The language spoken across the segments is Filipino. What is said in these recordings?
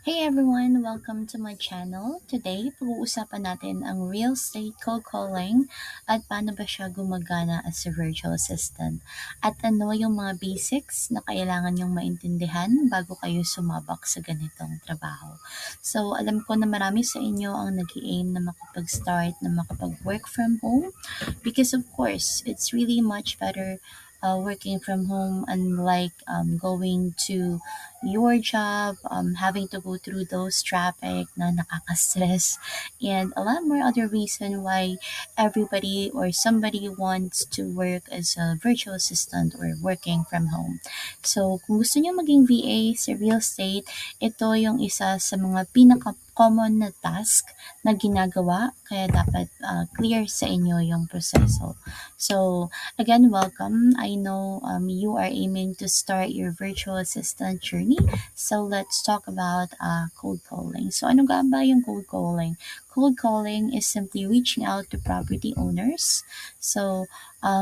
Hey everyone! Welcome to my channel. Today, pag-uusapan natin ang real estate cold calling at paano ba siya gumagana as a virtual assistant. At ano yung mga basics na kailangan yung maintindihan bago kayo sumabak sa ganitong trabaho. So, alam ko na marami sa inyo ang nag-aim na makapag-start, na makapag-work from home because of course, it's really much better working from home unlike going to your job, having to go through those traffic na nakaka-stress, and a lot more other reason why everybody or somebody wants to work as a virtual assistant or working from home. So, kung gusto niyo maging VA sa real estate, ito yung isa sa mga pinaka-common na task na ginagawa, kaya dapat clear sa inyo yung proseso. So, again, welcome. I know you are aiming to start your virtual assistant journey. So, let's talk about cold calling. So, ano nga ba yung cold calling? Cold calling is simply reaching out to property owners. So,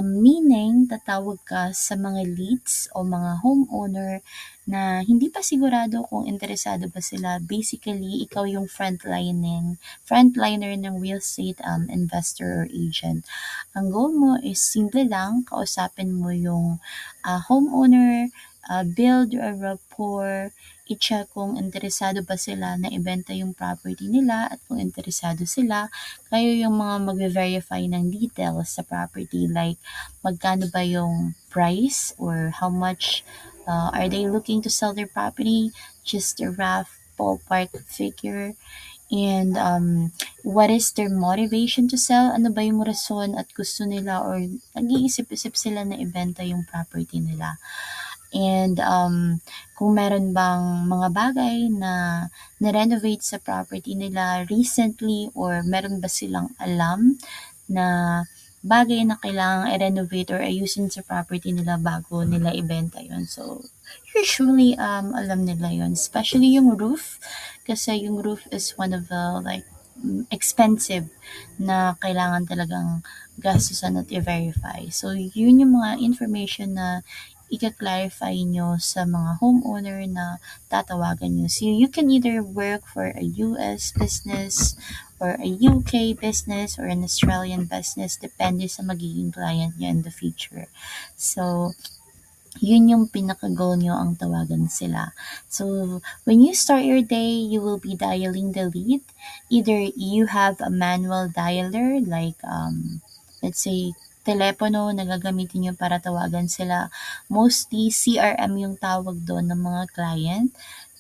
meaning tatawag ka sa mga leads o mga homeowner na hindi pa sigurado kung interesado ba sila. Basically, ikaw yung frontliner ng real estate investor or agent. Ang goal mo is simple lang, kausapin mo yung homeowner, build a rapport, i-check kung interesado ba sila na ibenta yung property nila at kung interesado sila, kayo yung mga magve-verify ng details sa property like magkano ba yung price or how much are they looking to sell their property, just a rough ballpark figure, and what is their motivation to sell? Ano ba yung rason at gusto nila or nag-iisip-isip sila na ibenta yung property nila? And kung meron bang mga bagay na na-renovate sa property nila recently or meron ba silang alam na bagay na kailangang i-renovate or ayusin sa property nila bago nila ibenta yon. So, usually, alam nila yon. Especially yung roof. Kasi yung roof is one of the expensive na kailangan talagang gastusan at i-verify. So, yun yung mga information na ika-clarify nyo sa mga homeowner na tatawagan nyo. So, you can either work for a US business or a UK business or an Australian business, depende sa magiging client nyo in the future. So, yun yung pinaka-goal nyo ang tawagan sila. So, when you start your day, you will be dialing the lead. Either you have a manual dialer like, let's say, telepono na gagamitin nyo para tawagan sila. Mostly, CRM yung tawag doon ng mga client.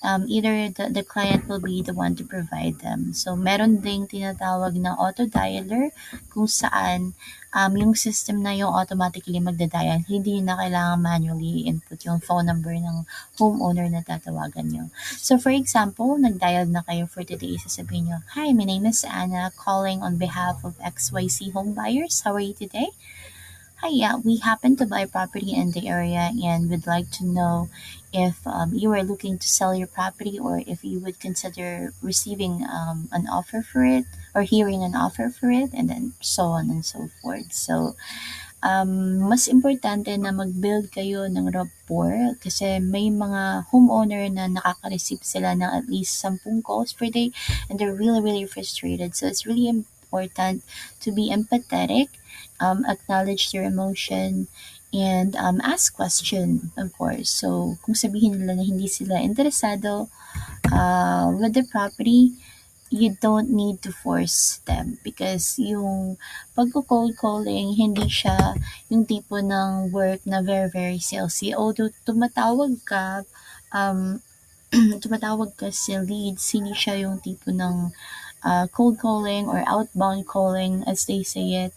Either the client will be the one to provide them. So, meron ding tinatawag na auto dialer kung saan yung system na yung automatically magda-dial. Hindi na kailangan manually input yung phone number ng homeowner na tatawagan nyo. So, for example, nag-dial na kayo for today. Sasabihin nyo, "Hi, my name is Anna, calling on behalf of XYZ Home Buyers. How are you today? Hi, yeah, we happen to buy property in the area and would like to know if you are looking to sell your property or if you would consider receiving an offer for it or hearing an offer for it," and then so on and so forth. So, mas importante na mag-build kayo ng rapport kasi may mga homeowner na nakaka-receive sila ng at least 10 calls per day and they're really, really frustrated. So, it's really important to be empathetic, acknowledge their emotion, and ask question, of course. So, kung sabihin nila na hindi sila interesado with the property, you don't need to force them because yung pagko-cold calling, hindi siya yung tipo ng work na very, very salesy. Although um, tumatawag ka sa leads, hindi siya yung tipo ng cold calling or outbound calling as they say it,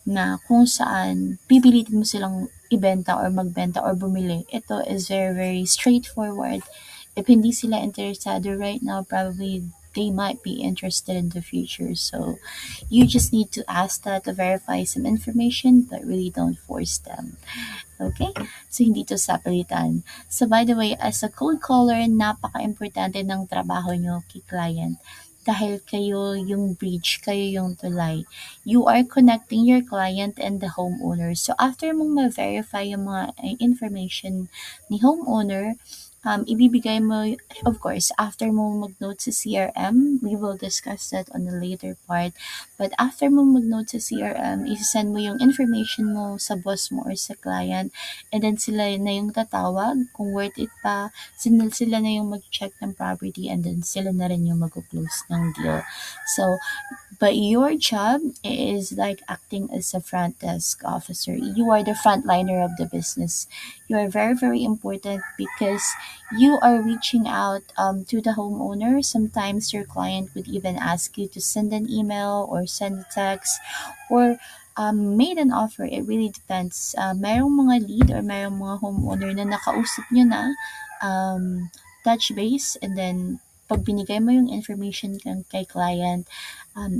na kung saan pipilitin mo silang ibenta or magbenta or bumili. Ito is very, very straightforward. If hindi sila interesado right now, probably they might be interested in the future. So you just need to ask that to verify some information, but really don't force them. Okay? So hindi to sapilitan. So by the way, as a cold caller, napaka-importante ng trabaho nyo kay client. Dahil kayo yung bridge, kayo yung tulay. You are connecting your client and the homeowner. So after mong ma-verify yung mga information ni homeowner, ibibigay mo, of course, after mo mag-note sa CRM, we will discuss that on the later part. But after mo mag-note sa CRM, isasend mo yung information mo sa boss mo or sa client, and then sila na yung tatawag kung worth it pa, sila na yung mag-check ng property, and then sila na rin yung mag-close ng deal. So, but your job is like acting as a front desk officer. You are the frontliner of the business. You are very, very important because you are reaching out to the homeowner. Sometimes your client would even ask you to send an email or send a text or made an offer. It really depends. Merong mga lead or merong mga homeowner na nakausap nyo na, touch base, and then pag binigay mo yung information kay client,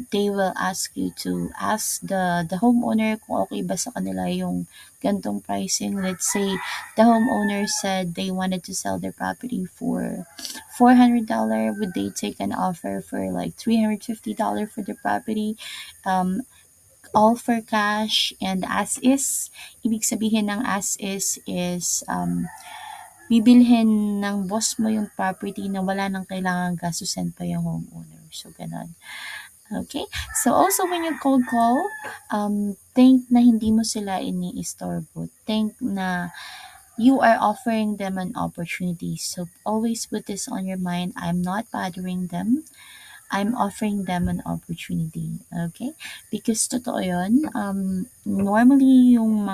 they will ask you to ask the homeowner kung okay ba sa kanila yung gantong pricing. Let's say the homeowner said they wanted to sell their property for $400. Would they take an offer for like $350 for the property? All for cash and as is. Ibig sabihin ng as is bibilhin ng boss mo yung property na wala nang kailangan gastusin pa yung homeowner. So, ganon. Okay? So, also when you cold call, think na hindi mo sila iniistorbo. Think na you are offering them an opportunity. So, always put this on your mind. I'm not bothering them. I'm offering them an opportunity. Okay? Because totoo yun. Normally, yung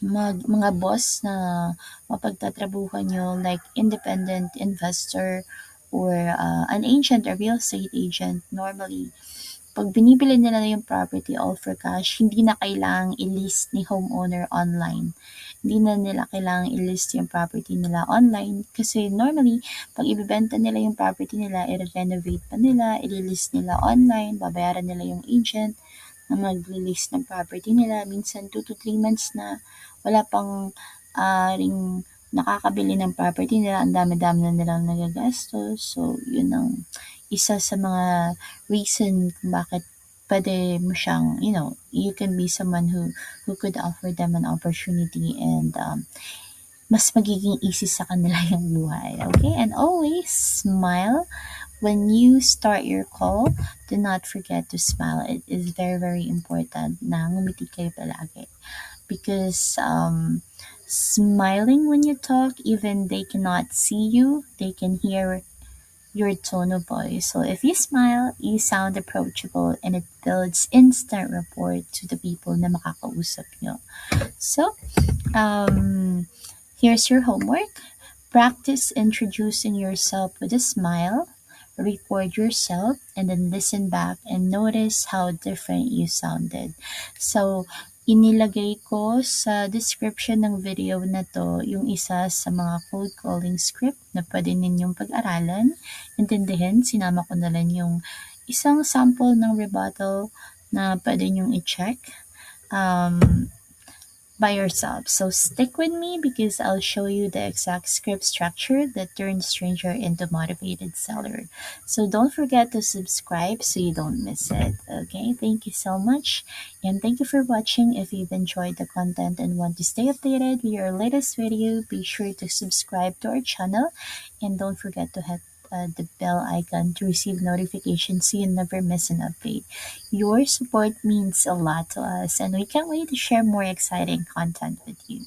mga boss na mapagtatrabuhan nyo, like independent investor or an agent or real estate agent, normally, pag binibili nila yung property all for cash, hindi na kailangang i-list ni homeowner online. Hindi na nila kailangang i-list yung property nila online kasi normally, pag ibibenta nila yung property nila, i-renovate pa nila, i-list nila online, babayaran nila yung agent na mag-release ng property nila. Minsan 2 to 3 months na wala pang ring nakakabili ng property nila. Ang dami-dami na nilang nagagastos. So, yun ang isa sa mga reason kung bakit pwede mo siyang, you can be someone who could offer them an opportunity and mas magiging easy sa kanila yung buhay. Okay? And always smile. When you start your call, do not forget to smile. It is very, very important na ngumiti kayo palagi. Because smiling when you talk, even they cannot see you, they can hear your tone of voice. So if you smile, you sound approachable and it builds instant rapport to the people na makakausap nyo. So, here's your homework. Practice introducing yourself with a smile. Record yourself and then listen back and notice how different you sounded. So, inilagay ko sa description ng video na to yung isa sa mga cold calling script na pwede ninyong pag-aralan. Intindihin, sinama ko na lang yung isang sample ng rebuttal na pwede nyong i-check by yourself. So stick with me because I'll show you the exact script structure that turns stranger into motivated seller. So don't forget to subscribe so you don't miss it. Okay, thank you so much and thank you for watching. If you've enjoyed the content and want to stay updated with our latest video, be sure to subscribe to our channel and don't forget to hit the bell icon to receive notifications so you never miss an update. Your support means a lot to us, and we can't wait to share more exciting content with you.